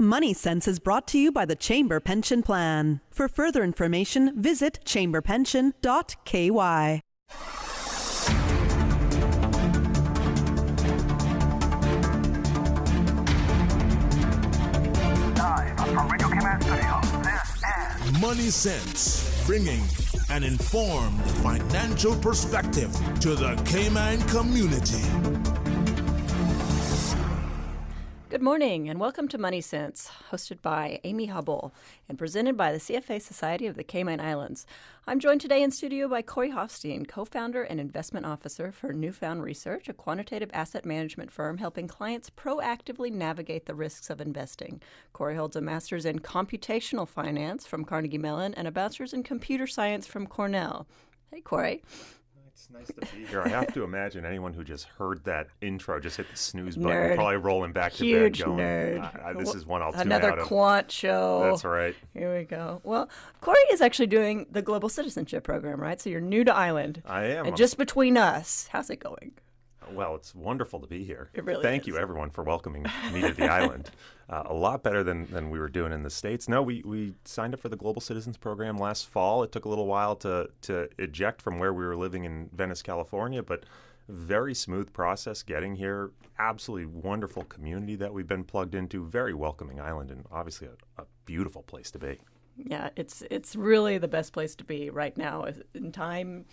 Money Sense is brought to you by the Chamber Pension Plan. For further information, visit chamberpension.ky. Live from Radio Cayman Studio, this is Money Sense, bringing an informed financial perspective to the Cayman community. Good morning and welcome to Money Sense, hosted by Amy Hubble and presented by the CFA Society of the Cayman Islands. I'm joined today in studio by Corey Hofstein, co-founder and investment officer for Newfound Research, a quantitative asset management firm helping clients proactively navigate the risks of investing. Corey holds a master's in computational finance from Carnegie Mellon and a bachelor's in computer science from Cornell. Hey, Corey. It's nice to be here. I have to imagine anyone who just heard that intro just hit the snooze button, Nerd. probably rolling back to Huge bed going, nerd. This is one I'll tune Another out of. quant show. That's right. Here we go. Well, Corey is actually doing the Global Citizenship program, right? So you're new to Island. I am. And just between us, how's it going? Well, it's wonderful to be here. It really Thank is. you, everyone, for welcoming me to the island. A lot better than we were doing in the States. No, we signed up for the Global Citizens Program last fall. It took a little while to eject from where we were living in Venice, California, but very smooth process getting here. Absolutely wonderful community that we've been plugged into. Very welcoming island, and obviously a beautiful place to be. Yeah, it's really the best place to be right now in time,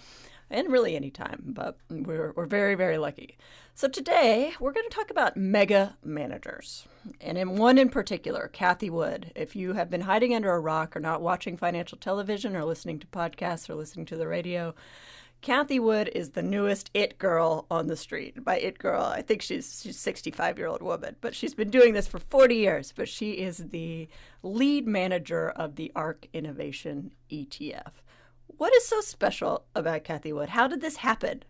and really any time, but we're very, very lucky. So today, we're going to talk about mega managers, and in one in particular, Cathie Wood. If you have been hiding under a rock or not watching financial television or listening to podcasts or listening to the radio, Cathie Wood is the newest it girl on the street. By it girl, I think she's a 65-year-old woman, but she's been doing this for 40 years. But she is the lead manager of the ARK Innovation ETF. What is so special about Cathie Wood? How did this happen?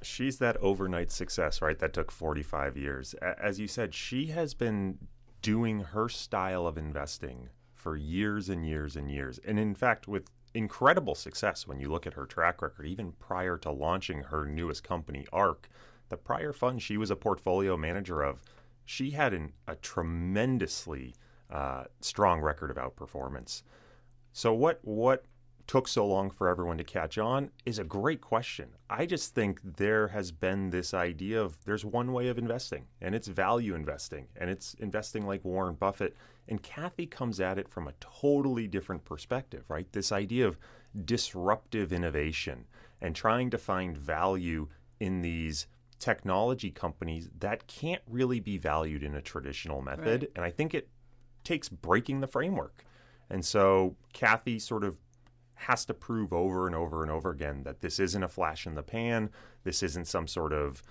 She's that overnight success, right? That took 45 years. As you said, she has been doing her style of investing for years and years and years. And in fact, with incredible success when you look at her track record, even prior to launching her newest company, ARK, the prior fund she was a portfolio manager of, she had a tremendously strong record of outperformance. So what took so long for everyone to catch on is a great question. I just think there has been this idea of there's one way of investing, and it's value investing, and it's investing like Warren Buffett. And Cathie comes at it from a totally different perspective, right? This idea of disruptive innovation and trying to find value in these technology companies that can't really be valued in a traditional method. Right. And I think it takes breaking the framework. And so Cathie sort of has to prove over and over and over again that this isn't a flash in the pan. This isn't some sort of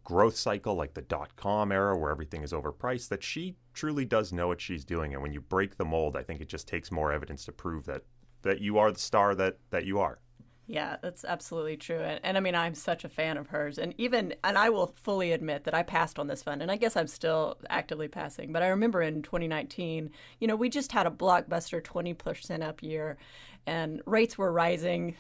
growth cycle like the dot-com era where everything is overpriced, that she truly does know what she's doing. And when you break the mold, I think it just takes more evidence to prove that you are the star that you are. Yeah, that's absolutely true. And I mean, I'm such a fan of hers. And I will fully admit that I passed on this fund, and I guess I'm still actively passing. But I remember in 2019, we just had a blockbuster 20% up year, and rates were rising,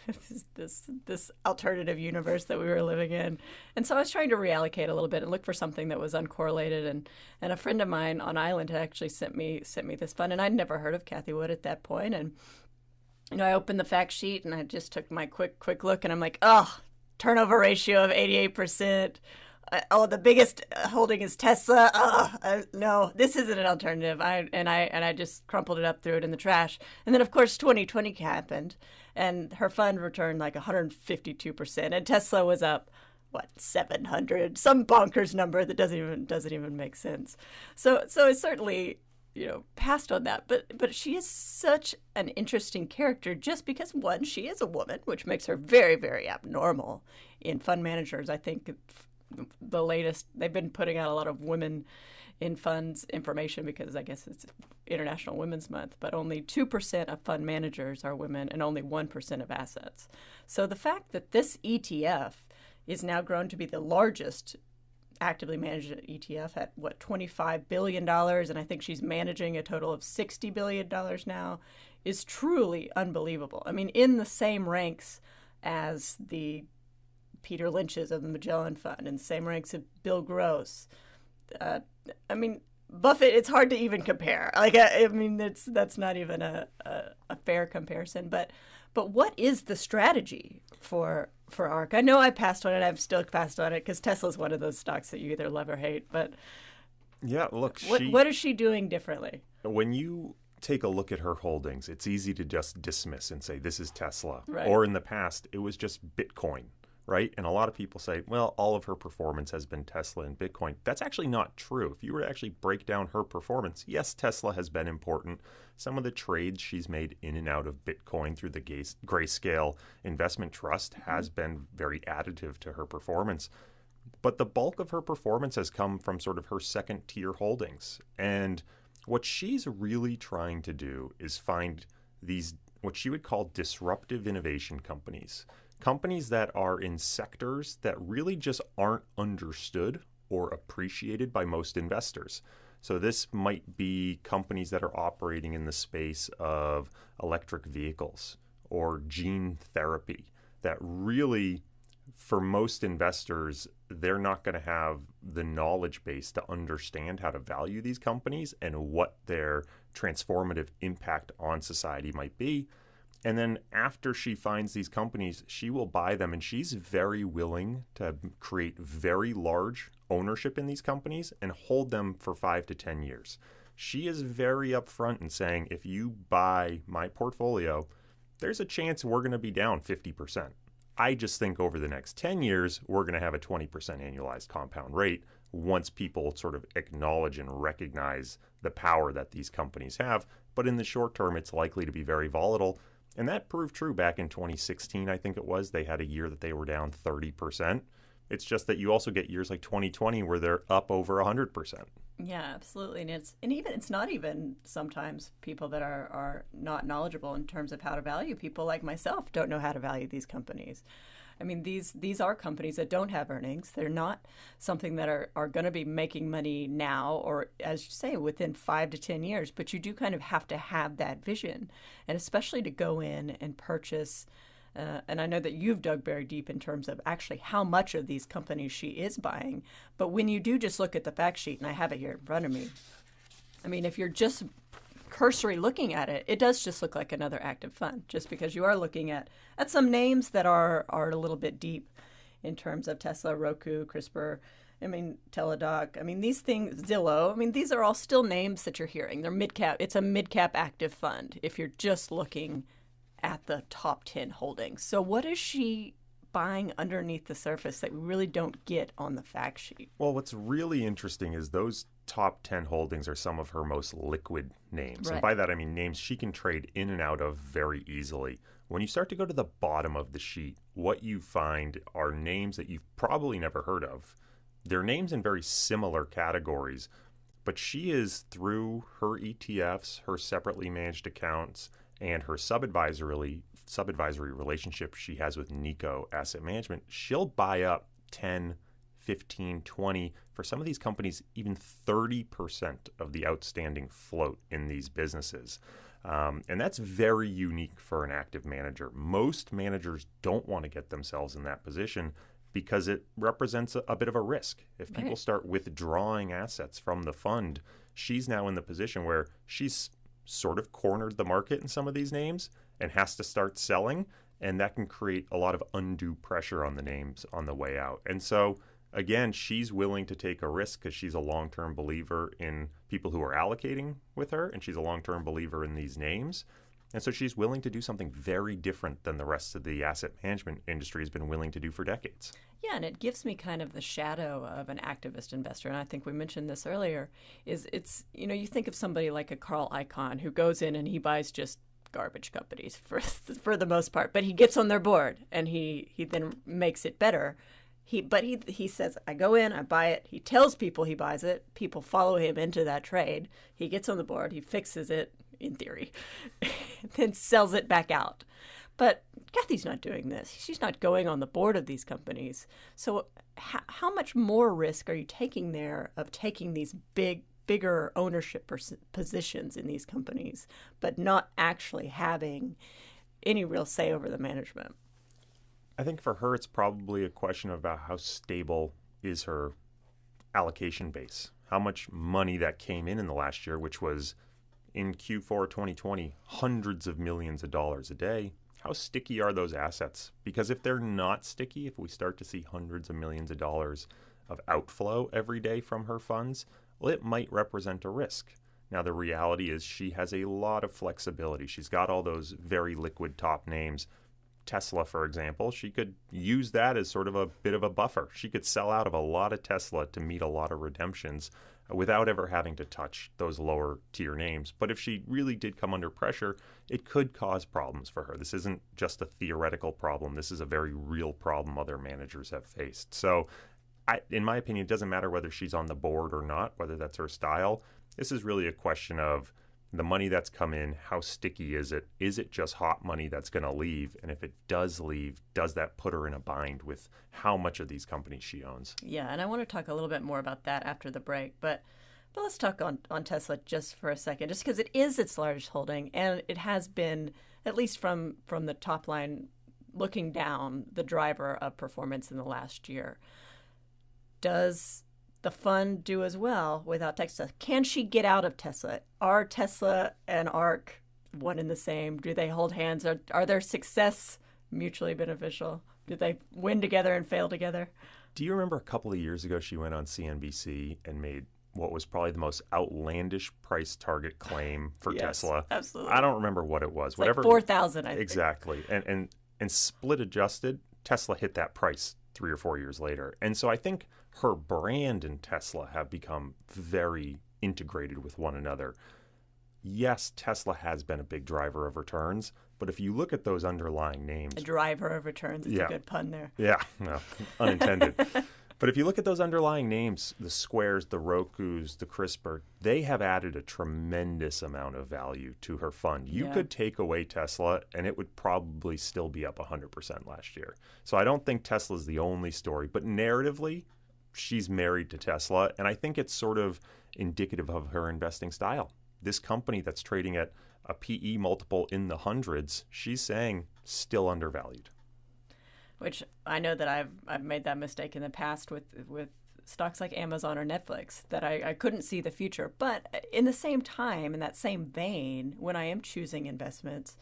this alternative universe that we were living in. And so I was trying to reallocate a little bit and look for something that was uncorrelated. And a friend of mine on Island had actually sent me this fund, and I'd never heard of Cathie Wood at that point. And I opened the fact sheet and I just took my quick look, and I'm like, turnover ratio of 88%. The biggest holding is Tesla. No, this isn't an alternative. I just crumpled it up, threw it in the trash. And then, of course, 2020 happened, and her fund returned like 152%, and Tesla was up 700, some bonkers number that doesn't even make sense. So it's certainly passed on that. But she is such an interesting character just because, one, she is a woman, which makes her very, very abnormal in fund managers. I think the latest, they've been putting out a lot of women in funds information because I guess it's International Women's Month, but only 2% of fund managers are women and only 1% of assets. So the fact that this ETF is now grown to be the largest actively managed ETF at $25 billion, and I think she's managing a total of $60 billion now, is truly unbelievable. I mean, in the same ranks as the Peter Lynch's of the Magellan Fund, in the same ranks of Bill Gross. Buffett, it's hard to even compare. Like, I mean, that's not even a fair comparison. But what is the strategy for ARK? I know I passed on it. I've still passed on it because Tesla's one of those stocks that you either love or hate. But yeah, look, what is she doing differently? When you take a look at her holdings, it's easy to just dismiss and say this is Tesla. Right. Or in the past, it was just Bitcoin. Right? And a lot of people say, well, all of her performance has been Tesla and Bitcoin. That's actually not true. If you were to actually break down her performance, yes, Tesla has been important. Some of the trades she's made in and out of Bitcoin through the Grayscale Investment Trust has been very additive to her performance. But the bulk of her performance has come from sort of her second tier holdings. And what she's really trying to do is find these, what she would call disruptive innovation companies. Companies that are in sectors that really just aren't understood or appreciated by most investors. So this might be companies that are operating in the space of electric vehicles or gene therapy that really, for most investors, they're not going to have the knowledge base to understand how to value these companies and what their transformative impact on society might be. And then after she finds these companies, she will buy them, and she's very willing to create very large ownership in these companies and hold them for 5 to 10 years. She is very upfront in saying, if you buy my portfolio, there's a chance we're going to be down 50%. I just think over the next 10 years, we're going to have a 20% annualized compound rate once people sort of acknowledge and recognize the power that these companies have. But in the short term, it's likely to be very volatile. And that proved true back in 2016, I think it was. They had a year that they were down 30%. It's just that you also get years like 2020 where they're up over 100%. Yeah, absolutely. And it's not even sometimes people that are not knowledgeable in terms of how to value. People like myself don't know how to value these companies. I mean, these are companies that don't have earnings. They're not something that are going to be making money now or, as you say, within 5 to 10 years. But you do kind of have to have that vision, and especially to go in and purchase. And I know that you've dug very deep in terms of actually how much of these companies she is buying. But when you do just look at the fact sheet, and I have it here in front of me, I mean, if you're just cursory looking at it, it does just look like another active fund, just because you are looking at some names that are a little bit deep in terms of Tesla, Roku, CRISPR, I mean, Teladoc. I mean, these things, Zillow, I mean, these are all still names that you're hearing. They're mid-cap. It's a mid-cap active fund if you're just looking at the top 10 holdings. So what is she buying underneath the surface that we really don't get on the fact sheet? Well, what's really interesting is those top 10 holdings are some of her most liquid names. Right. And by that, I mean names she can trade in and out of very easily. When you start to go to the bottom of the sheet, what you find are names that you've probably never heard of. They're names in very similar categories, but she is, through her ETFs, her separately managed accounts, and her sub-advisory relationship she has with Nikko Asset Management, she'll buy up 10, 15, 20, for some of these companies, even 30% of the outstanding float in these businesses. And that's very unique for an active manager. Most managers don't want to get themselves in that position because it represents a bit of a risk. If people start withdrawing assets from the fund, she's now in the position where she's sort of cornered the market in some of these names and has to start selling, and that can create a lot of undue pressure on the names on the way out. And so, again, she's willing to take a risk because she's a long-term believer in people who are allocating with her, and she's a long-term believer in these names. And so she's willing to do something very different than the rest of the asset management industry has been willing to do for decades. Yeah, and it gives me kind of the shadow of an activist investor, and I think we mentioned this earlier, it's, you know, you think of somebody like a Carl Icahn who goes in and he buys just garbage companies for the most part, but he gets on their board and he then makes it better. He says, I go in, I buy it. He tells people he buys it. People follow him into that trade. He gets on the board. He fixes it, in theory, then sells it back out. But Kathy's not doing this. She's not going on the board of these companies. So how much more risk are you taking there of taking these bigger ownership positions in these companies, but not actually having any real say over the management? I think for her, it's probably a question about how stable is her allocation base. how much money that came in the last year, which was in Q4 2020, hundreds of millions of dollars a day. How sticky are those assets? Because if they're not sticky, if we start to see hundreds of millions of dollars of outflow every day from her funds, well, it might represent a risk. Now, the reality is she has a lot of flexibility. She's got all those very liquid top names. Tesla, for example, she could use that as sort of a bit of a buffer. She could sell out of a lot of Tesla to meet a lot of redemptions without ever having to touch those lower tier names. But if she really did come under pressure, it could cause problems for her. This isn't just a theoretical problem. This is a very real problem other managers have faced. So in my opinion, it doesn't matter whether she's on the board or not, whether that's her style. This is really a question of the money that's come in, how sticky is it? Is it just hot money that's going to leave? And if it does leave, does that put her in a bind with how much of these companies she owns? Yeah, and I want to talk a little bit more about that after the break. But let's talk on Tesla just for a second, just because it is its largest holding, and it has been, at least from the top line, looking down, the driver of performance in the last year. Does the fund do as well without Tesla? Can she get out of Tesla? Are Tesla and ARK one and the same? Do they hold hands? Are their success mutually beneficial? Do they win together and fail together? Do you remember a couple of years ago she went on CNBC and made what was probably the most outlandish price target claim for Yes, Tesla? absolutely. I don't remember what it was. It's Whatever, like 4,000, I think. Exactly. And split adjusted, Tesla hit that price 3 or 4 years later. And so I think her brand and Tesla have become very integrated with one another. Yes, Tesla has been a big driver of returns, but if you look at those underlying names... A driver of returns. It's a good pun there. Yeah, no, unintended. But if you look at those underlying names, the Squares, the Rokus, the CRISPR, they have added a tremendous amount of value to her fund. You could take away Tesla, and it would probably still be up 100% last year. So I don't think Tesla's the only story. But narratively, she's married to Tesla, and I think it's sort of indicative of her investing style. This company that's trading at a PE multiple in the hundreds, she's saying still undervalued. Which I know that I've made that mistake in the past with stocks like Amazon or Netflix, that I couldn't see the future. But in the same time, in that same vein, when I am choosing investments,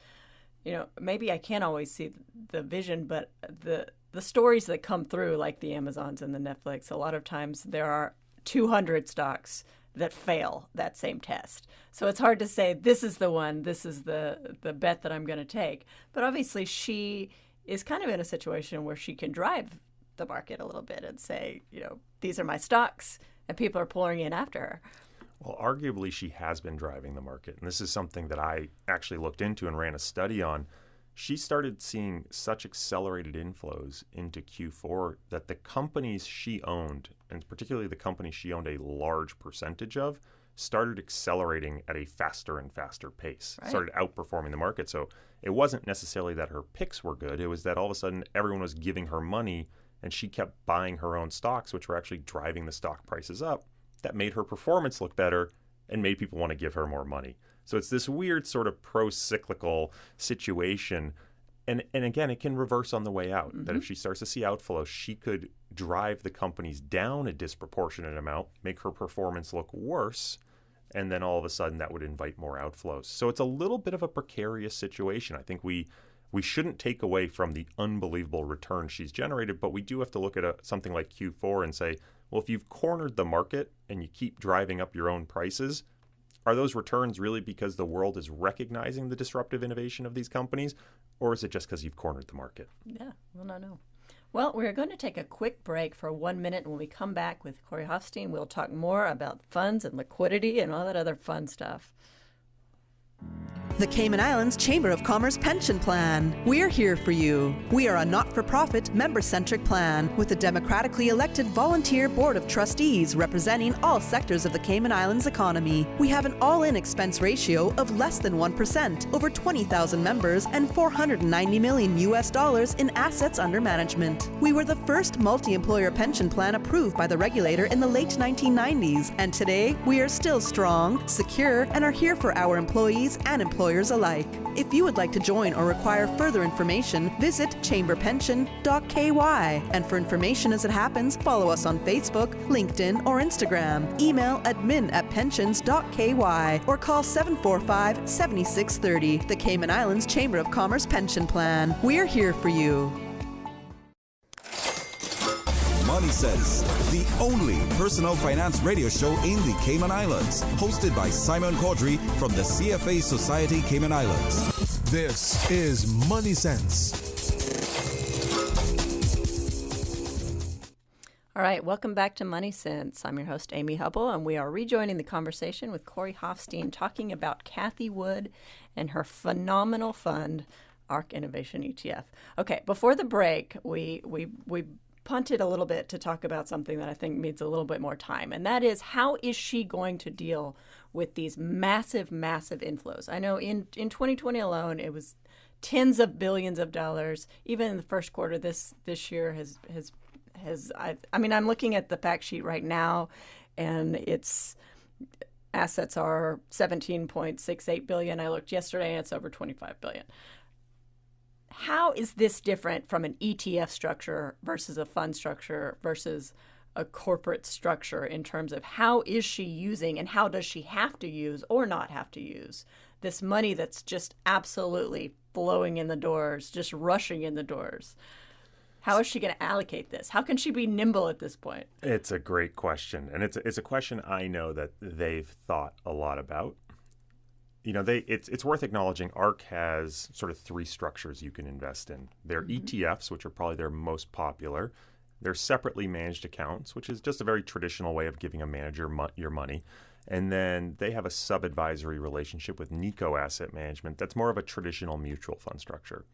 maybe I can't always see the vision, but the stories that come through, like the Amazons and the Netflix, a lot of times there are 200 stocks that fail that same test. So it's hard to say this is the one, this is the bet that I'm going to take. But obviously she is kind of in a situation where she can drive the market a little bit and say, these are my stocks, and people are pouring in after her. Well, arguably she has been driving the market. And this is something that I actually looked into and ran a study on. She started seeing such accelerated inflows into Q4 that the companies she owned, and particularly the companies she owned a large percentage of, started accelerating at a faster and faster pace, started outperforming the market. So it wasn't necessarily that her picks were good. It was that all of a sudden everyone was giving her money and she kept buying her own stocks, which were actually driving the stock prices up. That made her performance look better and made people want to give her more money. So it's this weird sort of pro-cyclical situation. And again, it can reverse on the way out. That if she starts to see outflow, she could drive the companies down a disproportionate amount, make her performance look worse, and then all of a sudden that would invite more outflows. So it's a little bit of a precarious situation. I think we shouldn't take away from the unbelievable return she's generated, but we do have to look at something like Q4 and say, well, if you've cornered the market and you keep driving up your own prices, are those returns really because the world is recognizing the disruptive innovation of these companies, or is it just because you've cornered the market? Yeah, we'll not know. Well, we're going to take a quick break for 1 minute. When we come back with Corey Hofstein, we'll talk more about funds and liquidity and all that other fun stuff. The Cayman Islands Chamber of Commerce Pension Plan. We're here for you. We are a not-for-profit, member-centric plan with a democratically elected volunteer board of trustees representing all sectors of the Cayman Islands economy. We have an all-in expense ratio of less than 1%, over 20,000 members, and $490 million in assets under management. We were the first multi-employer pension plan approved by the regulator in the late 1990s, and today we are still strong, secure, and are here for our employees and employers employers alike. If you would like to join or require further information, visit chamberpension.ky. And for information as it happens, follow us on Facebook, LinkedIn, or Instagram. Email admin@pensions.ky or call 745-7630. The Cayman Islands Chamber of Commerce Pension Plan. We're here for you. Money Sense, the only personal finance radio show in the Cayman Islands, hosted by Simon Caudry from the CFA Society Cayman Islands. This is Money Sense. All right, welcome back to Money Sense. I'm your host, Amy Hubble, and we are rejoining the conversation with Corey Hofstein talking about Cathie Wood and her phenomenal fund, ARC Innovation ETF. Okay, before the break, we punted a little bit to talk about something that I think needs a little bit more time, and that is, how is she going to deal with these massive inflows? I know in 2020 alone, it was tens of billions of dollars. Even in the first quarter this year has I mean, I'm looking at the fact sheet right now, and its assets are $17.68 billion. I looked yesterday, and it's over $25 billion. How is this different from an ETF structure versus a fund structure versus a corporate structure in terms of how is she using and how does she have to use or not have to use this money that's just absolutely flowing in the doors, just rushing in the doors? How is she going to allocate this? How can she be nimble at this point? It's a great question. And it's a question I know that they've thought a lot about. You know, it's worth acknowledging ARC has sort of three structures you can invest in. They're ETFs, which are probably their most popular. They're separately managed accounts, which is just a very traditional way of giving a manager your money. And then they have a sub-advisory relationship with Nico Asset Management. That's more of a traditional mutual fund structure.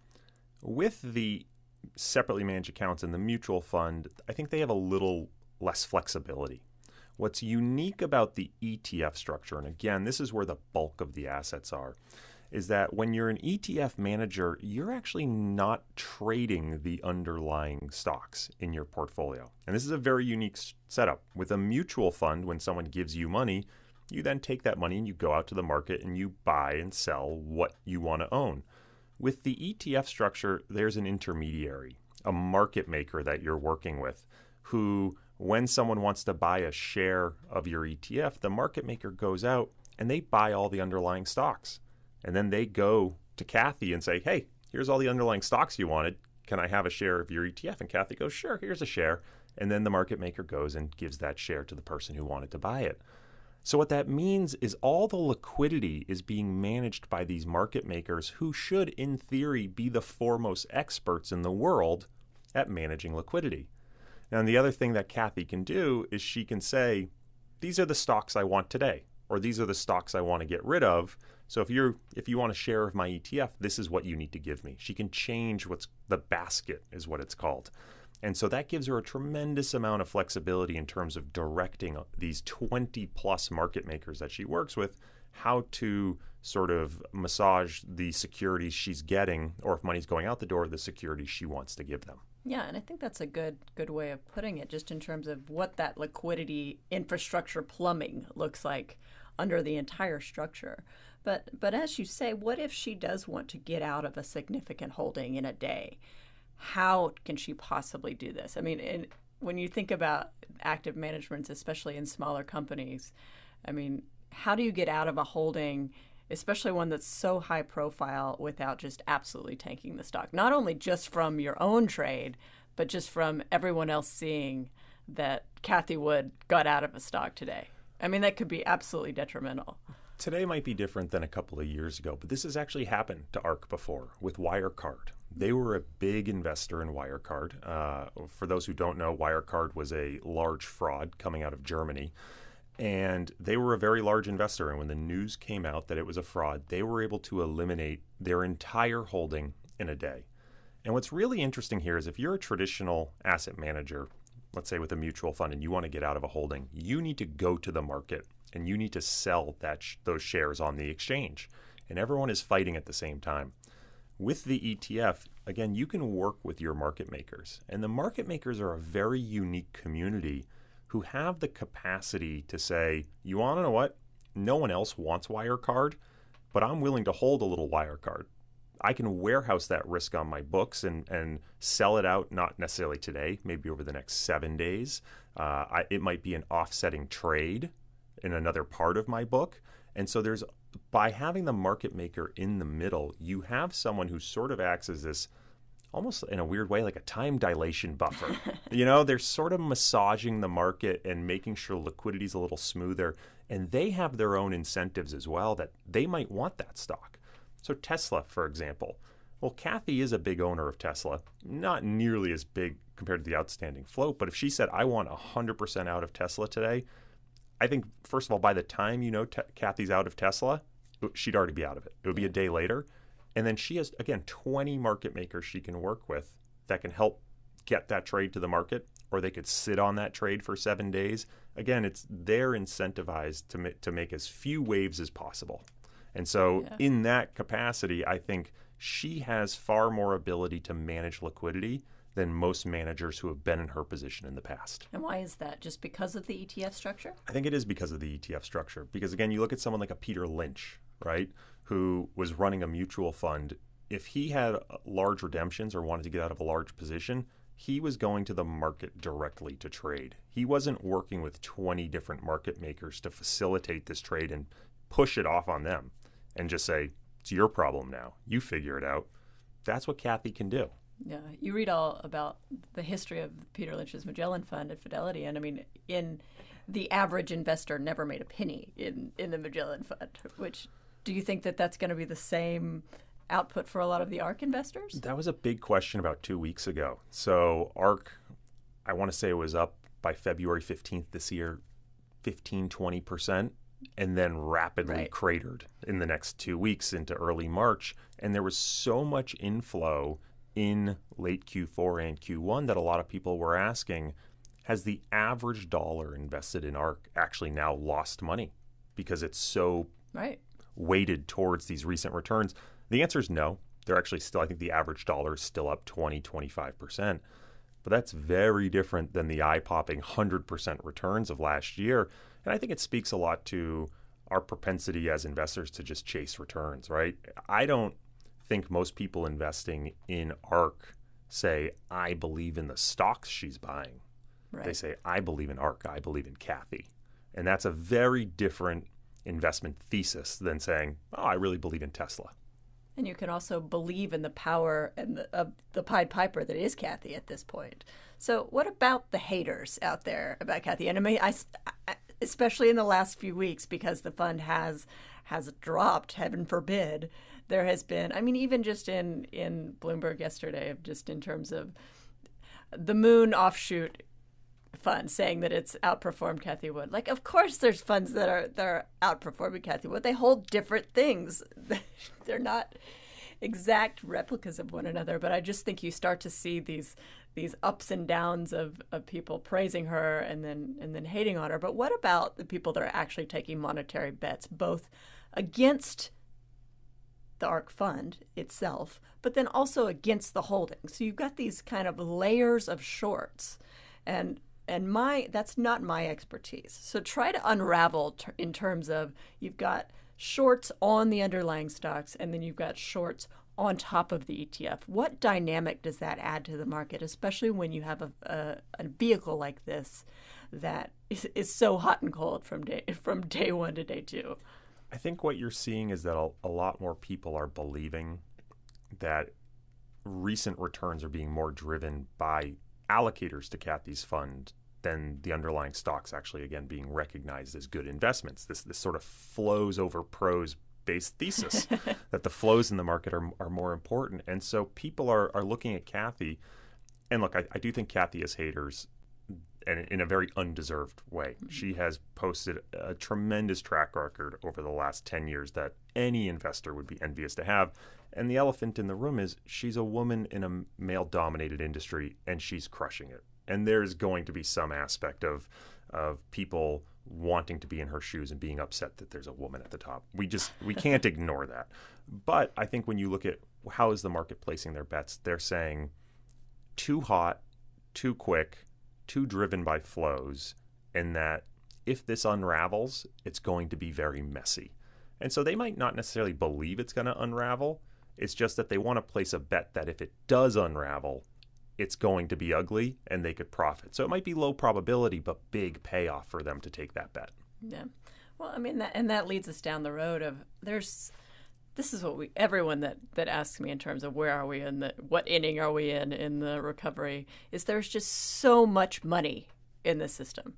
With the separately managed accounts in the mutual fund, I think they have a little less flexibility. What's unique about the ETF structure, and again, this is where the bulk of the assets are, is that when you're an ETF manager, you're actually not trading the underlying stocks in your portfolio. And this is a very unique setup. With a mutual fund, when someone gives you money, you then take that money and you go out to the market and you buy and sell what you want to own. With the ETF structure, there's an intermediary, a market maker that you're working with, who, when someone wants to buy a share of your ETF, the market maker goes out and they buy all the underlying stocks. And then they go to Cathie and say, hey, here's all the underlying stocks you wanted. Can I have a share of your ETF? And Cathie goes, sure, here's a share. And then the market maker goes and gives that share to the person who wanted to buy it. So what that means is all the liquidity is being managed by these market makers who should, in theory, be the foremost experts in the world at managing liquidity. Now, and the other thing that Cathie can do is she can say, these are the stocks I want today, or these are the stocks I want to get rid of. So if you want a share of my ETF, this is what you need to give me. She can change the basket is what it's called. And so that gives her a tremendous amount of flexibility in terms of directing these 20 plus market makers that she works with, how to sort of massage the securities she's getting, or if money's going out the door, the securities she wants to give them. Yeah, and I think that's a good way of putting it, just in terms of what that liquidity infrastructure plumbing looks like under the entire structure. But as you say, what if she does want to get out of a significant holding in a day? How can she possibly do this? I mean, when you think about active managements, especially in smaller companies, I mean, how do you get out of a holding, especially one that's so high profile, without just absolutely tanking the stock? Not only just from your own trade, but just from everyone else seeing that Cathie Wood got out of a stock today. I mean, that could be absolutely detrimental. Today might be different than a couple of years ago, but this has actually happened to ARC before with Wirecard. They were a big investor in Wirecard. For those who don't know, Wirecard was a large fraud coming out of Germany. And they were a very large investor. And when the news came out that it was a fraud, they were able to eliminate their entire holding in a day. And what's really interesting here is if you're a traditional asset manager, let's say with a mutual fund, and you want to get out of a holding, you need to go to the market and you need to sell those shares on the exchange. And everyone is fighting at the same time. With the ETF, again, you can work with your market makers. And the market makers are a very unique community who have the capacity to say, you want to know what? No one else wants Wirecard, but I'm willing to hold a little wire card. I can warehouse that risk on my books and sell it out, not necessarily today, maybe over the next 7 days. It might be an offsetting trade in another part of my book. And so by having the market maker in the middle, you have someone who sort of acts as this, almost in a weird way, like a time dilation buffer. They're sort of massaging the market and making sure liquidity is a little smoother. And they have their own incentives as well that they might want that stock. So Tesla, for example. Well, Kathy is a big owner of Tesla, not nearly as big compared to the outstanding float. But if she said, I want 100% out of Tesla today, I think, first of all, by the time Kathy's out of Tesla, she'd already be out of it. It would be a day later. And then she has, again, 20 market makers she can work with that can help get that trade to the market, or they could sit on that trade for 7 days. Again, they're incentivized to make as few waves as possible. And so in that capacity, I think she has far more ability to manage liquidity than most managers who have been in her position in the past. And why is that? Just because of the ETF structure? I think it is because of the ETF structure. Because again, you look at someone like a Peter Lynch, right, who was running a mutual fund. If he had large redemptions or wanted to get out of a large position, he was going to the market directly to trade. He wasn't working with 20 different market makers to facilitate this trade and push it off on them and just say, it's your problem now. You figure it out. That's what Kathy can do. Yeah, you read all about the history of Peter Lynch's Magellan Fund at Fidelity, and I mean, the average investor never made a penny in the Magellan Fund. Which, do you think that's going to be the same output for a lot of the ARK investors? That was a big question about 2 weeks ago. So ARK, I want to say it was up by February 15th this year, 15-20%. And then rapidly cratered in the next 2 weeks into early March. And there was so much inflow in late Q4 and Q1 that a lot of people were asking, has the average dollar invested in ARK actually now lost money because it's so weighted towards these recent returns? The answer is no. They're actually still, I think the average dollar is still up 20-25%. But that's very different than the eye-popping 100% returns of last year. And I think it speaks a lot to our propensity as investors to just chase returns, right? I don't think most people investing in ARK say, I believe in the stocks she's buying. Right. They say, I believe in ARK. I believe in Kathy. And that's a very different investment thesis than saying, oh, I really believe in Tesla. And you can also believe in the power and the Pied Piper that is Kathy at this point. So what about the haters out there about Kathy? And I mean, I especially in the last few weeks, because the fund has dropped, heaven forbid, there has been, I mean, even just in Bloomberg yesterday, just in terms of the Moon offshoot fund saying that it's outperformed Kathy Wood. Like, of course there's funds that are outperforming Kathy Wood. They hold different things. They're not exact replicas of one another, but I just think you start to see these ups and downs of people praising her and then hating on her. But what about the people that are actually taking monetary bets, both against the ARK fund itself, but then also against the holdings? So you've got these kind of layers of shorts, and that's not my expertise. So try to unravel in terms of, you've got shorts on the underlying stocks, and then you've got shorts on top of the ETF. What dynamic does that add to the market, especially when you have a vehicle like this that is so hot and cold from day one to day two? I think what you're seeing is that a lot more people are believing that recent returns are being more driven by allocators to Kathy's fund than the underlying stocks actually, again, being recognized as good investments. This sort of flows over pros based thesis that the flows in the market are more important. And so people are looking at Kathy. And look, I do think Kathy has haters, and in a very undeserved way. Mm-hmm. She has posted a tremendous track record over the last 10 years that any investor would be envious to have. And the elephant in the room is she's a woman in a male-dominated industry, and she's crushing it. And there's going to be some aspect of people wanting to be in her shoes and being upset that there's a woman at the top. We can't ignore that. But I think when you look at how is the market placing their bets, they're saying too hot, too quick, too driven by flows, and that if this unravels, it's going to be very messy. And so they might not necessarily believe it's going to unravel. It's just that they want to place a bet that if it does unravel, it's going to be ugly and they could profit. So it might be low probability, but big payoff for them to take that bet. Yeah. Well, I mean, that leads us down the road of this is what everyone that asks me in terms of where are we what inning are we in the recovery, is there's just so much money in the system.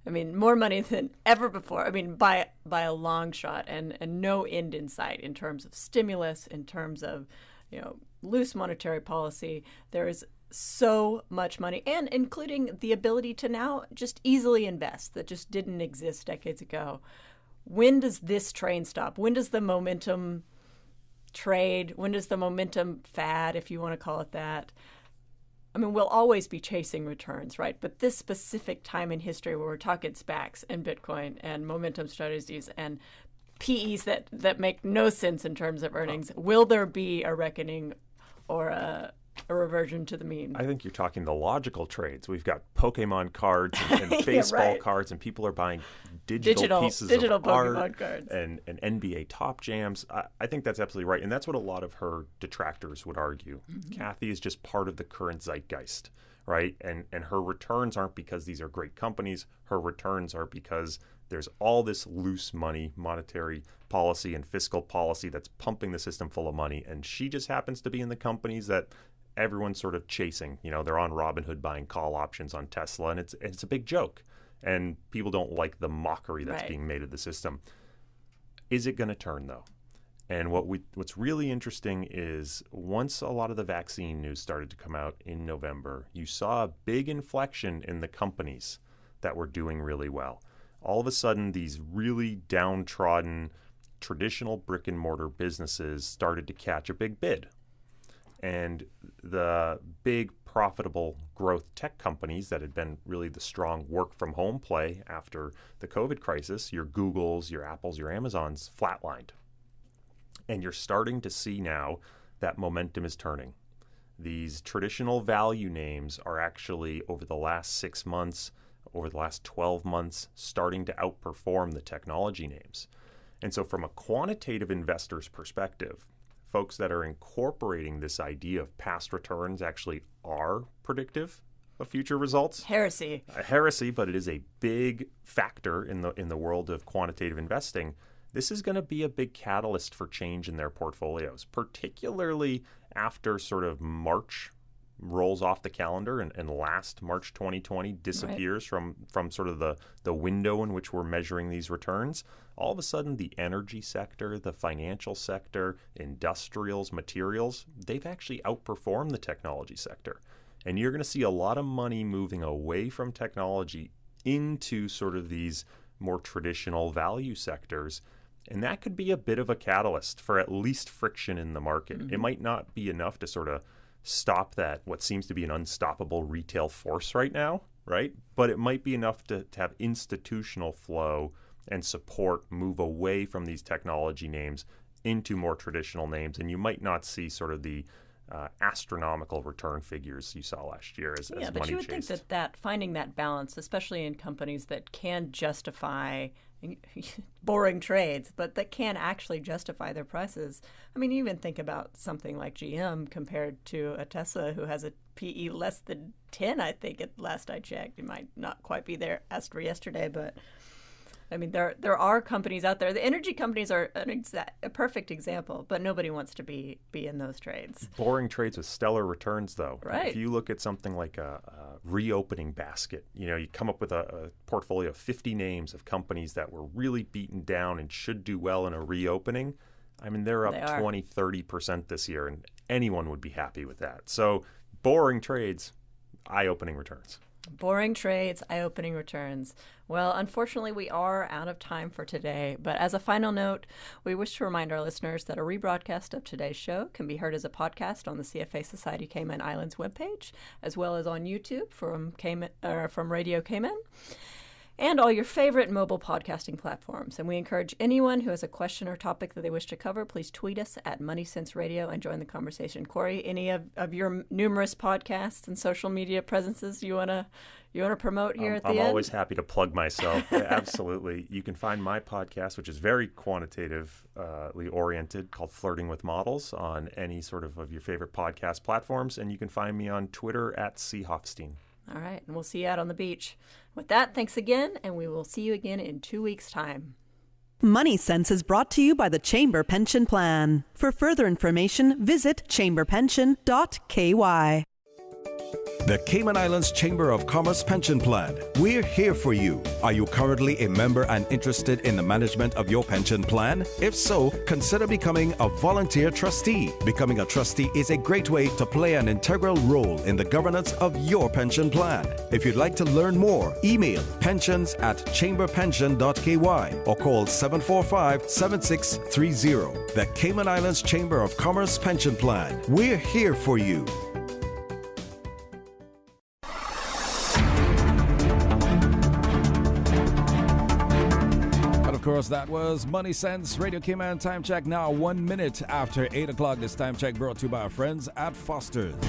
I mean, more money than ever before. I mean, by a long shot, and no end in sight in terms of stimulus, in terms of, loose monetary policy. There is so much money, and including the ability to now just easily invest that just didn't exist decades ago. When does this train stop? When does the momentum trade? When does the momentum fad, if you want to call it that? I mean, we'll always be chasing returns, right? But this specific time in history where we're talking SPACs and Bitcoin and momentum strategies and PEs that make no sense in terms of earnings, will there be a reckoning or a reversion to the mean? I think you're talking the logical trades. We've got Pokemon cards and baseball cards, and people are buying digital pieces of Pokemon art cards. and NBA Top Jams. I think that's absolutely right. And that's what a lot of her detractors would argue. Mm-hmm. Kathy is just part of the current zeitgeist, right? And her returns aren't because these are great companies. Her returns are because there's all this loose money, monetary policy and fiscal policy that's pumping the system full of money. And she just happens to be in the companies that everyone's sort of chasing. They're on Robinhood buying call options on Tesla, and it's a big joke. And people don't like the mockery that's being made of the system. Is it going to turn, though? And what's really interesting is once a lot of the vaccine news started to come out in November, you saw a big inflection in the companies that were doing really well. All of a sudden, these really downtrodden, traditional brick and mortar businesses started to catch a big bid. And the big profitable growth tech companies that had been really the strong work from home play after the COVID crisis, your Googles, your Apples, your Amazons, flatlined. And you're starting to see now that momentum is turning. These traditional value names are actually, over the last 6 months, over the last 12 months, starting to outperform the technology names. And so from a quantitative investor's perspective, folks that are incorporating this idea of past returns actually are predictive of future results. Heresy. Heresy, but it is a big factor in the world of quantitative investing. This is going to be a big catalyst for change in their portfolios, particularly after sort of March rolls off the calendar and last March 2020 disappears from sort of the window in which we're measuring these returns. All of a sudden, the energy sector, the financial sector, industrials, materials, they've actually outperformed the technology sector. And you're going to see a lot of money moving away from technology into sort of these more traditional value sectors. And that could be a bit of a catalyst for at least friction in the market. Mm-hmm. It might not be enough to sort of stop that, what seems to be an unstoppable retail force right now, right? But it might be enough to have institutional flow and support move away from these technology names into more traditional names. And you might not see sort of the astronomical return figures you saw last year as money chased. But you would think that finding that balance, especially in companies that can justify boring trades, but that can actually justify their prices. I mean, even think about something like GM compared to a Tesla who has a PE less than 10, I think, at last I checked. It might not quite be there as for yesterday, but I mean, there are companies out there. The energy companies are a perfect example, but nobody wants to be in those trades. Boring trades with stellar returns, though. Right. If you look at something like a reopening basket, you come up with a portfolio of 50 names of companies that were really beaten down and should do well in a reopening. I mean, they're up 20, 30% this year, and anyone would be happy with that. So boring trades, eye-opening returns. Boring trades, eye-opening returns. Well, unfortunately, we are out of time for today. But as a final note, we wish to remind our listeners that a rebroadcast of today's show can be heard as a podcast on the CFA Society Cayman Islands webpage, as well as on YouTube from Radio Cayman. and all your favorite mobile podcasting platforms. And we encourage anyone who has a question or topic that they wish to cover, please tweet us at Money Sense Radio and join the conversation. Corey, any of your numerous podcasts and social media presences you want to promote here at the end? I'm always happy to plug myself. Yeah, absolutely. You can find my podcast, which is very quantitatively oriented, called Flirting with Models, on any sort of your favorite podcast platforms. And you can find me on Twitter at C. Hofstein. All right, and we'll see you out on the beach. With that, thanks again, and we will see you again in 2 weeks' time. Money Sense is brought to you by the Chamber Pension Plan. For further information, visit chamberpension.ky. The Cayman Islands Chamber of Commerce Pension Plan. We're here for you. Are you currently a member and interested in the management of your pension plan? If so, consider becoming a volunteer trustee. Becoming a trustee is a great way to play an integral role in the governance of your pension plan. If you'd like to learn more, email pensions@chamberpension.ky or call 745-7630. The Cayman Islands Chamber of Commerce Pension Plan. We're here for you. Of course, that was Money Sense Radio Cayman time check. Now 1 minute after 8 o'clock. This time check brought to you by our friends at Foster's.